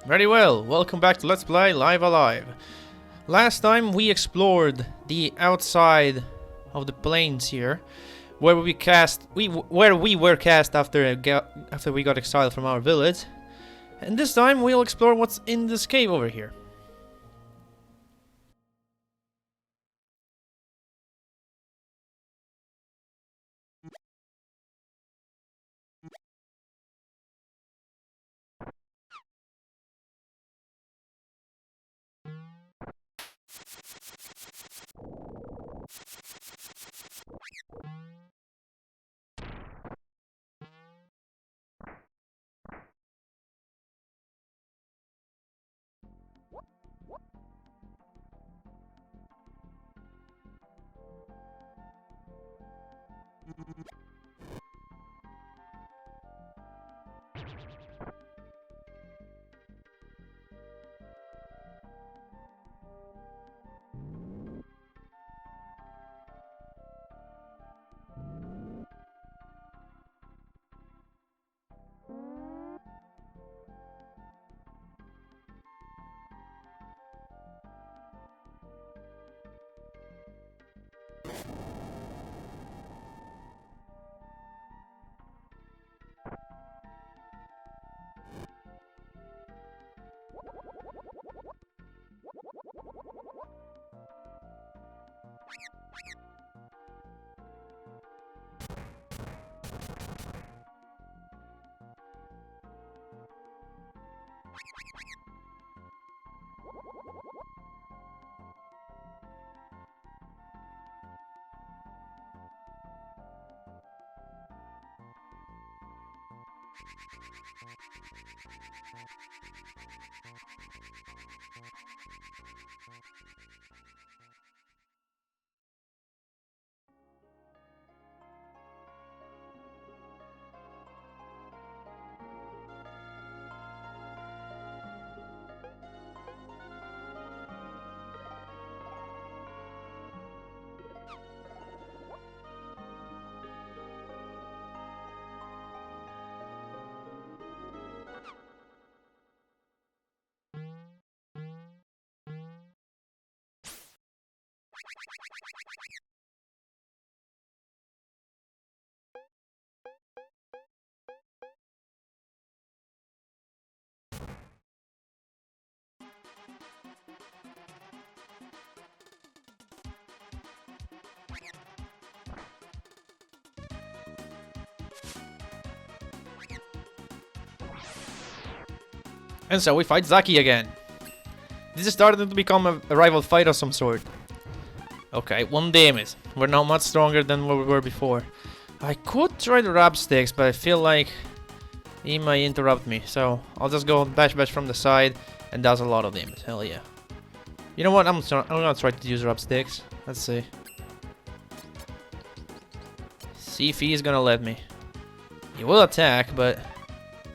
Very well, welcome back to Let's Play Live Alive. Last time we explored the outside of the plains here, where we were cast after we got exiled from our village. And this time we'll explore what's in this cave over here. And so we fight Zaki again. This is starting to become a rival fight of some sort. Okay, 1 damage. We're now much stronger than what we were before. I could try the rab sticks, but I feel like he might interrupt me. So I'll just go bash from the side, and does a lot of damage. Hell yeah. You know what? I'm gonna try to use rab sticks. Let's see. See if he's gonna let me. He will attack, but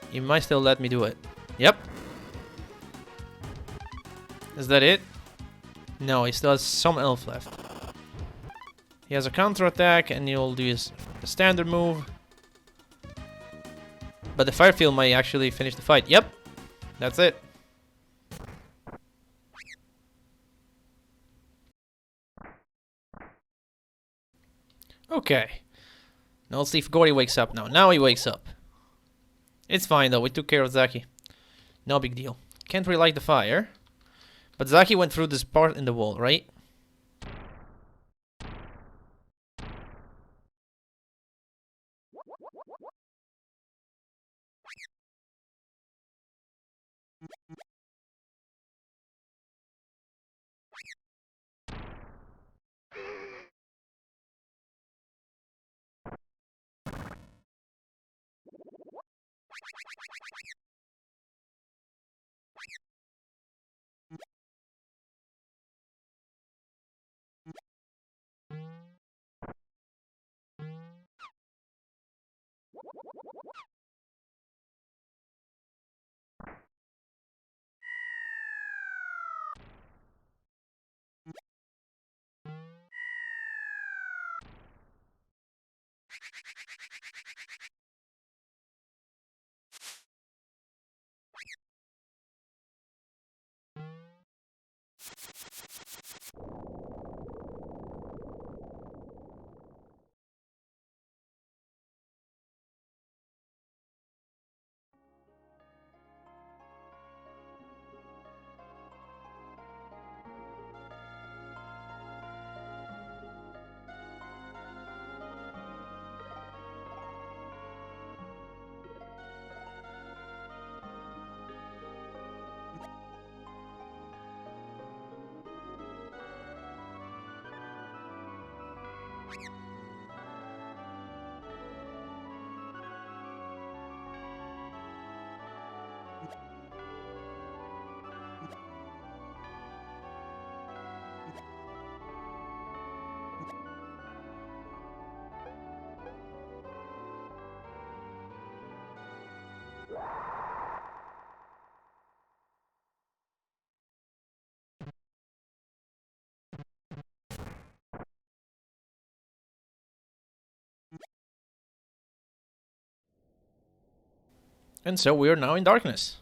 he might still let me do it. Yep. Is that it? No, he still has some elf left. He has a counter attack, and he'll do his standard move. But the fire field might actually finish the fight. Yep, that's it. Okay. Now let's see if Gory wakes up now. Now he wakes up. It's fine though, we took care of Zaki. No big deal. Can't relight the fire. But Zaki went through this part in the wall, right? And so we are now in darkness.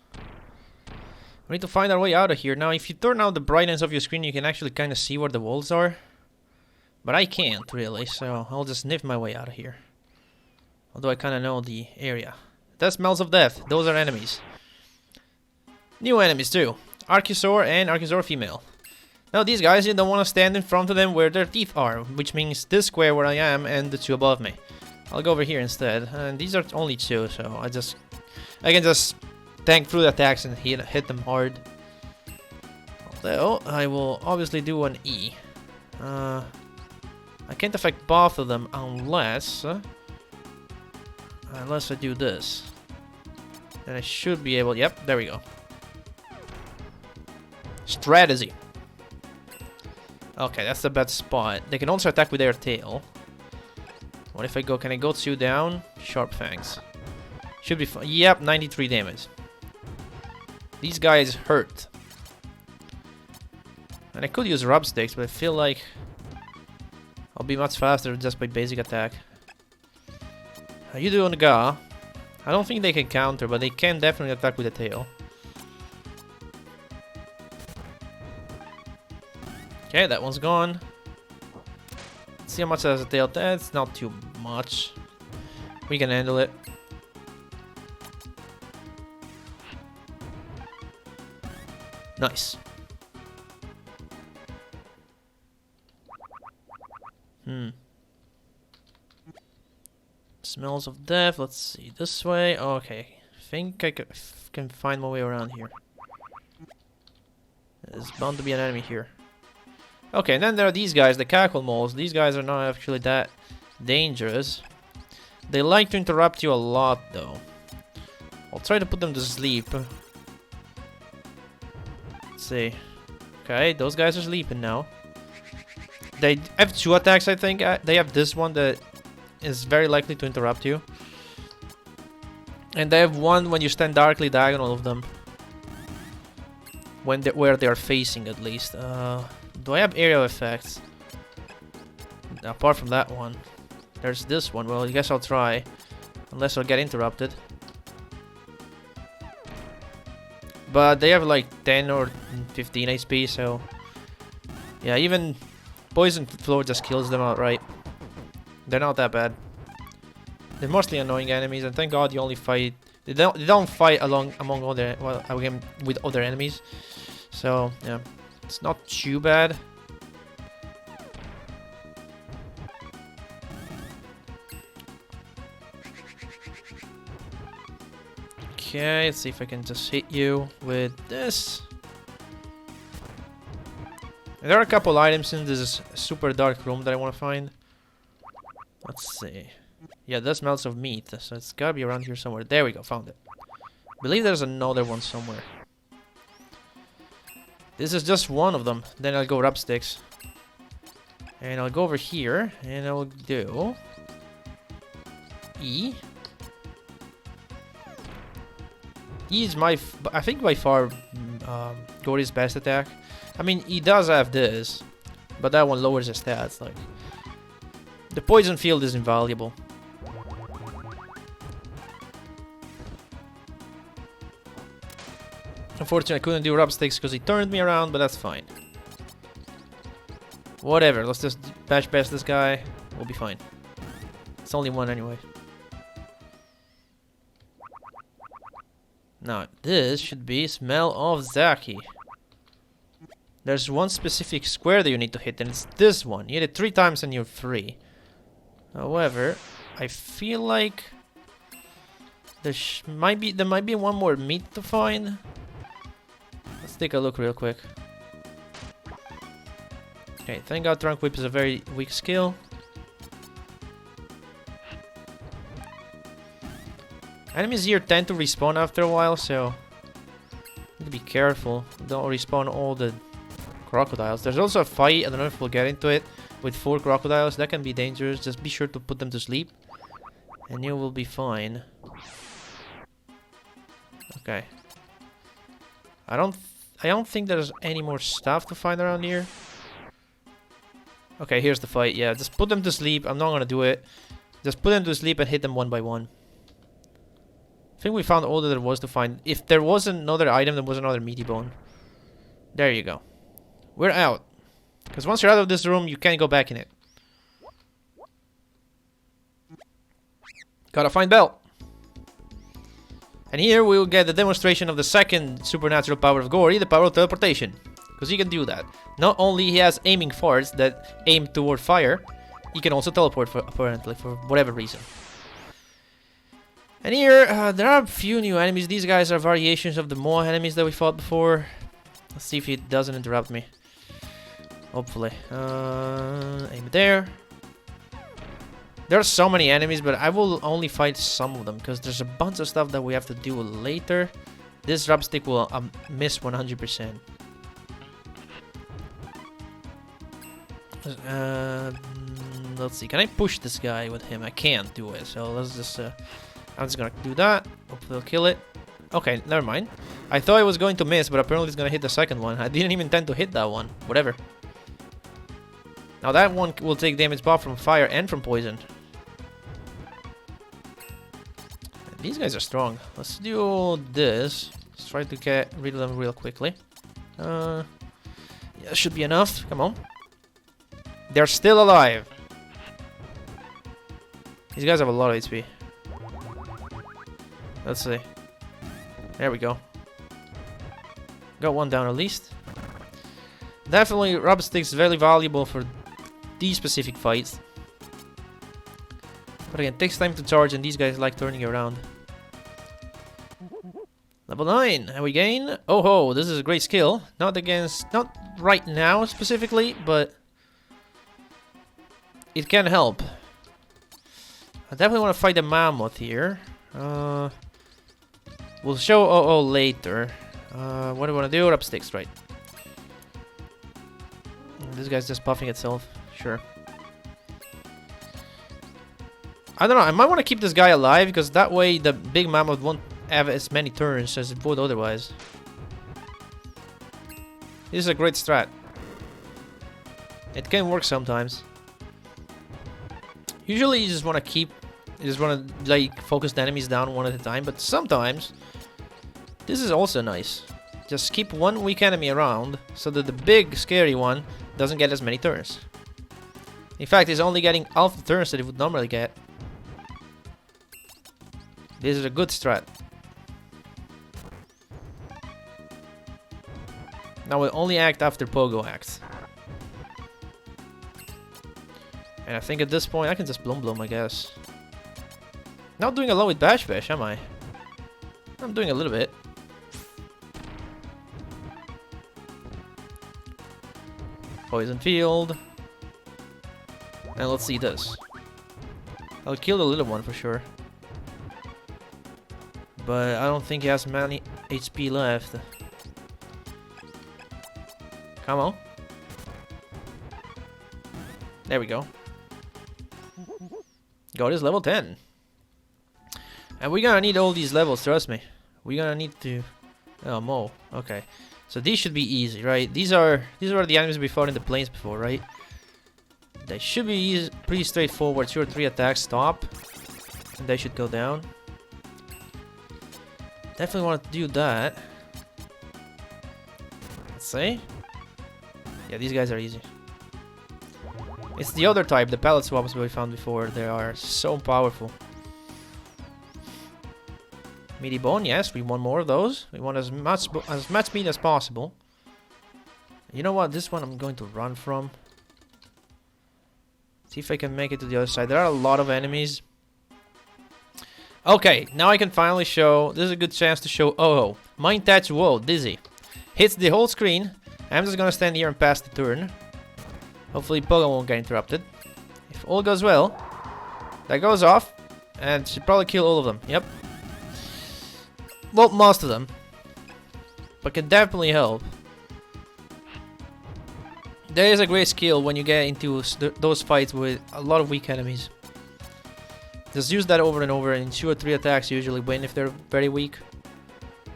We need to find our way out of here. Now, if you turn out the brightness of your screen, you can actually kind of see where the walls are. But I can't, really, so I'll just sniff my way out of here. Although I kind of know the area. That smells of death. Those are enemies. New enemies, too. Archosaur and Archosaur female. Now, these guys, you don't want to stand in front of them where their teeth are. Which means this square where I am and the two above me. I'll go over here instead. And these are only two, so I can just tank through the attacks and hit them hard. Although, I will obviously do an E. I can't affect both of them unless I do this. And I should be able... Yep, there we go. Strategy. Okay, that's the bad spot. They can also attack with their tail. What if I go... Can I go 2 down? Sharp Fangs. Should be fine. Yep, 93 damage. These guys hurt. And I could use rub sticks, but I feel like I'll be much faster just by basic attack. How you doing, Ga? I don't think they can counter, but they can definitely attack with the tail. Okay, that one's gone. Let's see how much has a tail. That's not too much. We can handle it. Nice. Smells of death. Let's see. This way. Okay. I think I can find my way around here. There's bound to be an enemy here. Okay, and then there are these guys, the cackle moles. These guys are not actually that dangerous. They like to interrupt you a lot, though. I'll try to put them to sleep. Let's see. Okay, those guys are sleeping now. They have 2 attacks, I think. They have this one that is very likely to interrupt you. And they have one when you stand directly diagonal of them. Where they are facing, at least. Do I have aerial effects? Apart from that one. There's this one. Well, I guess I'll try. Unless I'll get interrupted. But they have like 10 or 15 HP, so... Yeah, even Poison Floor just kills them outright. They're not that bad. They're mostly annoying enemies, and thank God you only fight... They don't fight among other... Well, again, with other enemies. So, yeah. It's not too bad. Okay, let's see if I can just hit you with this. And there are a couple items in this super dark room that I want to find. Let's see. Yeah, that smells of meat, so it's gotta be around here somewhere. There we go, found it. I believe there's another one somewhere. This is just one of them. Then I'll go rub sticks. And I'll go over here, and I'll do... E. E is I think by far Gory's best attack. I mean, he does have this, but that one lowers his stats. Like, the poison field is invaluable. Unfortunately, I couldn't do rub sticks because he turned me around, but that's fine. Whatever, let's just bash past this guy. We'll be fine. It's only one anyway. Now, this should be Smell of Zaki. There's one specific square that you need to hit, and it's this one. You hit it 3 times and you're free. However, I feel like there might be one more meat to find. Let's take a look real quick. Okay, thank God Trunk Whip is a very weak skill. Enemies here tend to respawn after a while, so need to be careful. Don't respawn all the crocodiles. There's also a fight, I don't know if we'll get into it, with 4 crocodiles. That can be dangerous. Just be sure to put them to sleep, and you will be fine. Okay. I don't think there's any more stuff to find around here. Okay, here's the fight. Yeah, just put them to sleep. I'm not gonna do it. Just put them to sleep and hit them one by one. I think we found all that there was to find. If there was another item, there was another meaty bone. There you go. We're out. Because once you're out of this room, you can't go back in it. Gotta find Bell. And here we will get the demonstration of the second supernatural power of Gory, the power of teleportation. Because he can do that. Not only he has aiming farts that aim toward fire, he can also teleport apparently for whatever reason. And here, there are a few new enemies. These guys are variations of the Moa enemies that we fought before. Let's see if he doesn't interrupt me. Hopefully. Aim it there. There are so many enemies, but I will only fight some of them because there's a bunch of stuff that we have to do later. This rub stick will miss 100%. Let's see. Can I push this guy with him? I can't do it. So let's just. I'm just gonna do that. Hopefully, I'll kill it. Okay, never mind. I thought I was going to miss, but apparently it's gonna hit the second one. I didn't even intend to hit that one. Whatever. Now that one will take damage both from fire and from poison. These guys are strong. Let's do this. Let's try to get rid of them real quickly. Yeah, that should be enough. Come on. They're still alive. These guys have a lot of HP. Let's see. There we go. Got one down at least. Definitely rubber sticks very valuable for these specific fights. But again, it takes time to charge and these guys like turning around. Level 9, and we gain. Oh ho, this is a great skill. Not right now specifically, but it can help. I definitely want to fight the mammoth here. We'll show OO later. What do I want to do? Up sticks, right? This guy's just buffing itself. Sure. I don't know. I might want to keep this guy alive because that way the big mammoth won't have as many turns as it would otherwise. This is a great strat. It can work sometimes. Usually you just want to like focus the enemies down one at a time, but sometimes this is also nice. Just keep one weak enemy around so that the big scary one doesn't get as many turns. In fact, he's only getting half the turns that he would normally get. This is a good strat. Now we'll only act after Pogo acts. And I think at this point I can just Blum, I guess. Not doing a lot with Bash Bash, am I? I'm doing a little bit. Poison Field. And let's see this. I'll kill the little one for sure. But I don't think he has many HP left. Come on. There we go. Got his level 10. And we're gonna need all these levels, trust me. We're gonna need to... Oh, Mo. Okay. So these should be easy, right? These are the enemies we fought in the plains before, right? They should be easy, pretty straightforward. 2 or 3 attacks, stop. And they should go down. Definitely want to do that. Let's see. Yeah, these guys are easy. It's the other type, the pallet swaps we found before. They are so powerful. Meaty bone, yes, we want more of those. We want as much meat as possible. You know what? This one I'm going to run from. See if I can make it to the other side. There are a lot of enemies. Okay, now I can finally show. This is a good chance to show. Oh, Mind Touch. Whoa, dizzy. Hits the whole screen. I'm just gonna stand here and pass the turn. Hopefully Pogo won't get interrupted. If all goes well, that goes off. And should probably kill all of them. Yep. Well, most of them. But can definitely help. There is a great skill when you get into those fights with a lot of weak enemies. Just use that over and over, and 2 or 3 attacks usually win if they're very weak.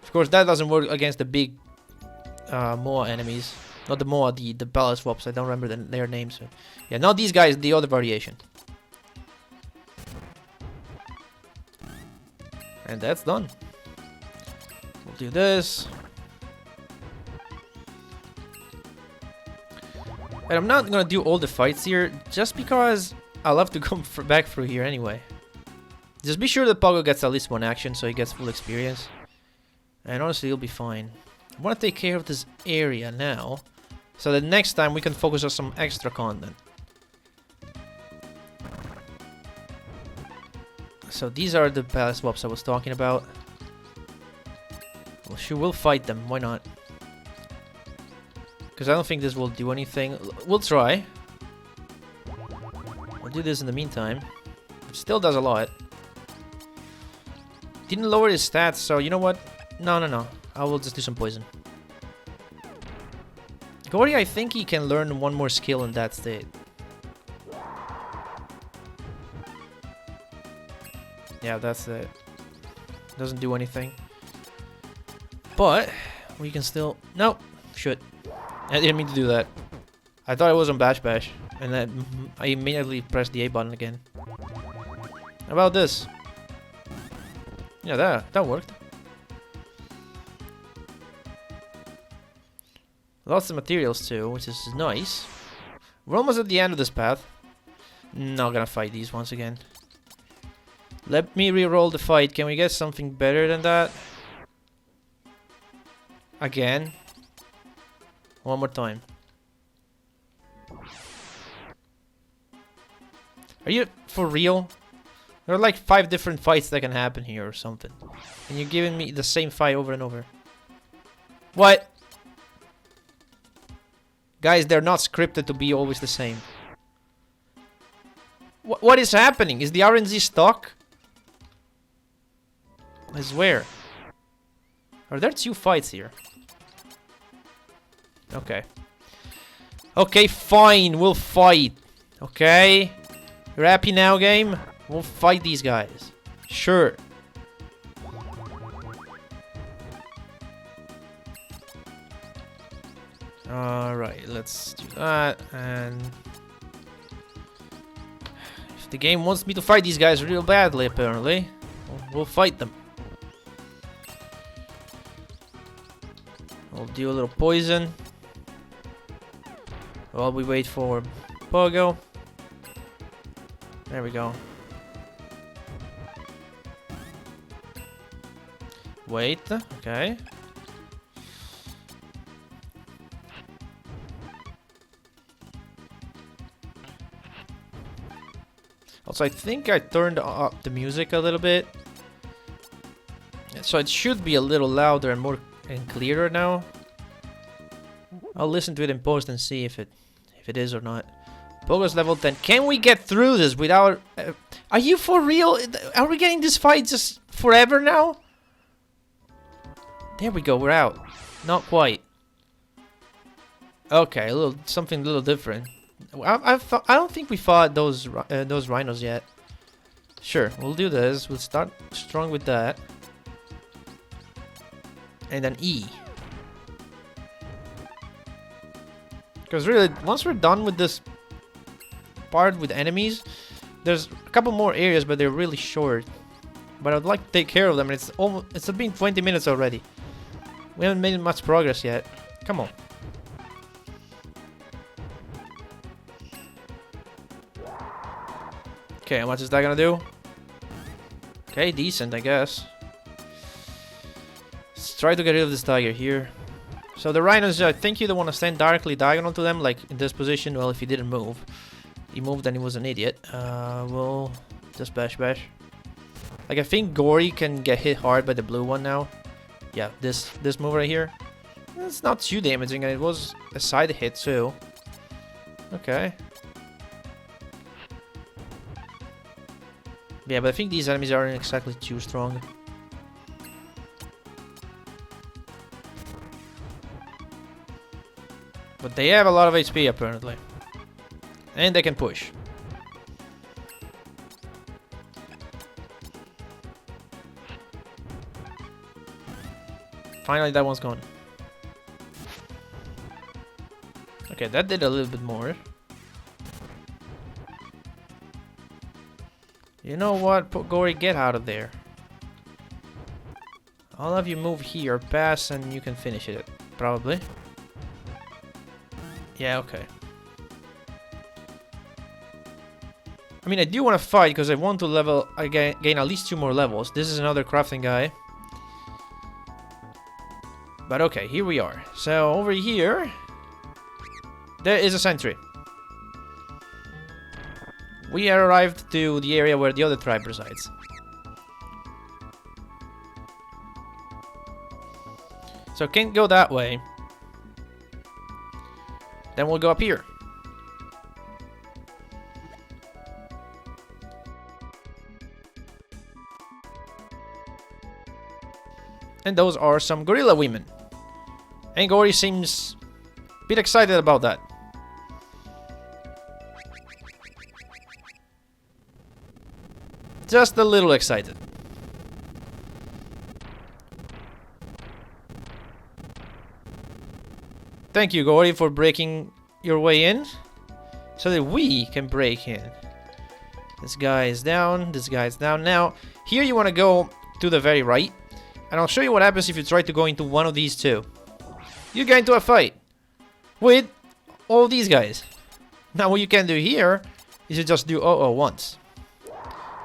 Of course, that doesn't work against the big Moa enemies. Not the Moa, the pallet swaps. I don't remember their names. Yeah, not these guys, the other variation. And that's done. We'll do this. And I'm not gonna do all the fights here, just because I'll have to come back through here anyway. Just be sure that Pogo gets at least one action, so he gets full experience. And honestly, he'll be fine. I want to take care of this area now, so that next time we can focus on some extra content. So these are the palace swaps I was talking about. Well, sure, we'll fight them. Why not? Because I don't think this will do anything. We'll try. I'll do this in the meantime. It still does a lot. Didn't lower his stats, so you know what? No. I will just do some poison. Gory, I think he can learn one more skill in that state. Yeah, that's it. Doesn't do anything. But we can still... Nope. Shit. I didn't mean to do that. I thought it was on Bash Bash. And then I immediately pressed the A button again. How about this? Yeah, that worked. Lots of materials too, which is nice. We're almost at the end of this path. Not gonna fight these once again. Let me re-roll the fight. Can we get something better than that? Again. One more time. Are you for real? There are like 5 different fights that can happen here or something. And you're giving me the same fight over and over. What? Guys, they're not scripted to be always the same. What is happening? Is the RNG stuck? I swear. Are there 2 fights here? Okay. Okay, fine. We'll fight. Okay? You're happy now, game? We'll fight these guys. Sure. Alright, let's do that. And if the game wants me to fight these guys real badly, apparently, we'll fight them. We'll do a little poison while we wait for Pogo. There we go. Wait, okay. Also, I think I turned up the music a little bit, so it should be a little louder and more and clearer now. I'll listen to it in post and see if it is or not. Pogo's level 10. Can we get through this without... are you for real? Are we getting this fight just forever now? There we go, we're out. Not quite. Okay, something a little different. I don't think we fought those rhinos yet. Sure, we'll do this. We'll start strong with that. And then E. Because really, once we're done with this part with enemies, there's a couple more areas, but they're really short. But I'd like to take care of them, and it's been 20 minutes already. We haven't made much progress yet. Come on. Okay, how much is that gonna do? Okay, decent, I guess. Let's try to get rid of this tiger here. So the rhinos, I think you don't want to stand directly diagonal to them, like in this position. Well, if he didn't move. He moved and he was an idiot. We'll just bash. Like, I think Gory can get hit hard by the blue one now. Yeah, this move right here. It's not too damaging, and it was a side hit too. Okay. Yeah, but I think these enemies aren't exactly too strong. But they have a lot of HP apparently. And they can push. Finally, that one's gone. Okay, that did a little bit more. You know what? Gory, get out of there. I'll have you move here, pass, and you can finish it, probably. Yeah, okay. I mean, I do want to fight because I want to level, gain at least 2 more levels. This is another crafting guy. But okay, here we are. So over here, there is a sentry. We have arrived to the area where the other tribe resides. So can't go that way. Then we'll go up here. And those are some gorilla women. And Gory seems a bit excited about that. Just a little excited. Thank you, Gory, for breaking your way in, so that we can break in. This guy is down, this guy is down. Now, here you want to go to the very right, and I'll show you what happens if you try to go into one of these two. You get into a fight with all these guys. Now, what you can do here is you just do oh once.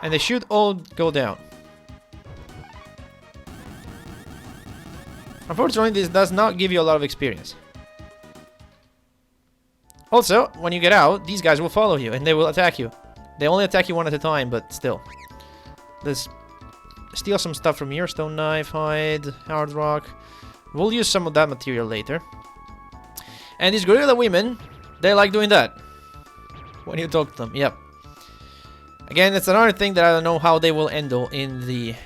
And they should all go down. Unfortunately, this does not give you a lot of experience. Also, when you get out, these guys will follow you and they will attack you. They only attack you one at a time, but still. Let's steal some stuff from here. Stone knife, hide, hard rock. We'll use some of that material later. And these gorilla women, they like doing that. When you talk to them, yep. Again, it's another thing that I don't know how they will handle in the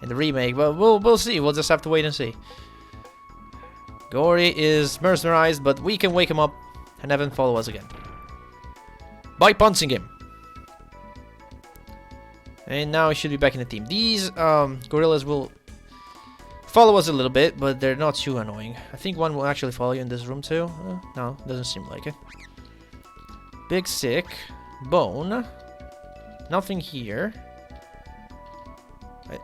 remake, but we'll see. We'll just have to wait and see. Gory is mercenarized, but we can wake him up and have him follow us again by punching him. And now he should be back in the team. These gorillas will follow us a little bit, but they're not too annoying. I think one will actually follow you in this room too. No, doesn't seem like it. Big sick. Bone. Nothing here.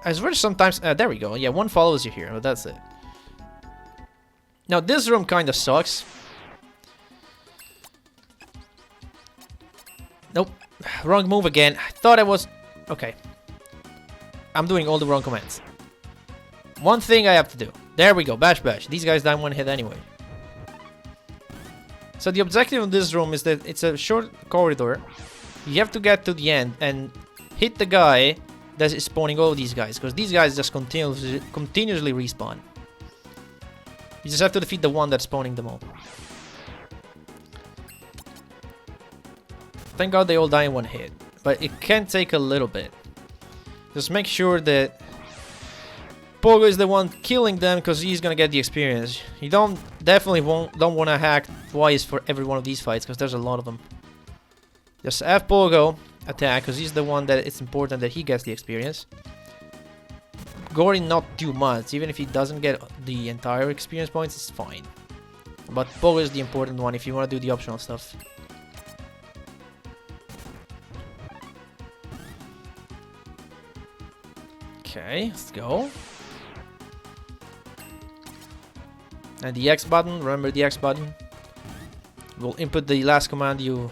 I swear sometimes... there we go. Yeah, one follows you here, but that's it. Now, this room kind of sucks. Nope. Wrong move again. I thought I was... Okay. I'm doing all the wrong commands. One thing I have to do. There we go. Bash, bash. These guys die one hit anyway. So the objective of this room is that it's a short corridor. You have to get to the end and hit the guy that is spawning all these guys, because these guys just continuously respawn. You just have to defeat the one that's spawning them all. Thank God they all die in one hit, but it can take a little bit. Just make sure that Pogo is the one killing them, because he's gonna get the experience. You don't want to hack twice for every one of these fights, because there's a lot of them. Just have Pogo attack, because he's the one that it's important that he gets the experience. Gory not too much. Even if he doesn't get the entire experience points, it's fine. But Pogo is the important one if you want to do the optional stuff. Okay, let's go. And the X button, remember the X button. We'll input the last command you've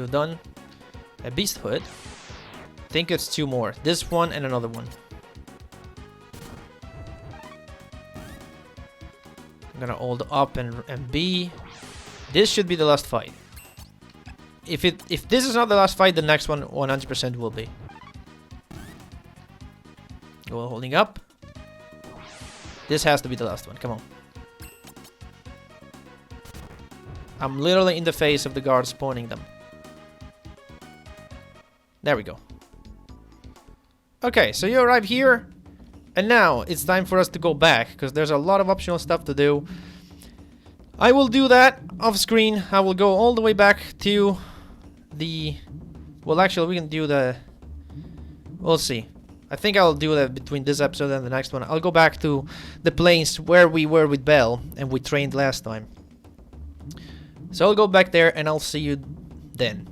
done. A beast hood. I think it's 2 more. This one and another one. I'm gonna hold up and B. This should be the last fight. If this is not the last fight, the next one 100% will be. Go holding up. This has to be the last one. Come on. I'm literally in the face of the guards spawning them. There we go. Okay, so you arrive here. And now it's time for us to go back, because there's a lot of optional stuff to do. I will do that off screen. I will go all the way back to the... Well, actually, we can do the... We'll see. I think I'll do that between this episode and the next one. I'll go back to the plains where we were with Belle and we trained last time. So I'll go back there and I'll see you then.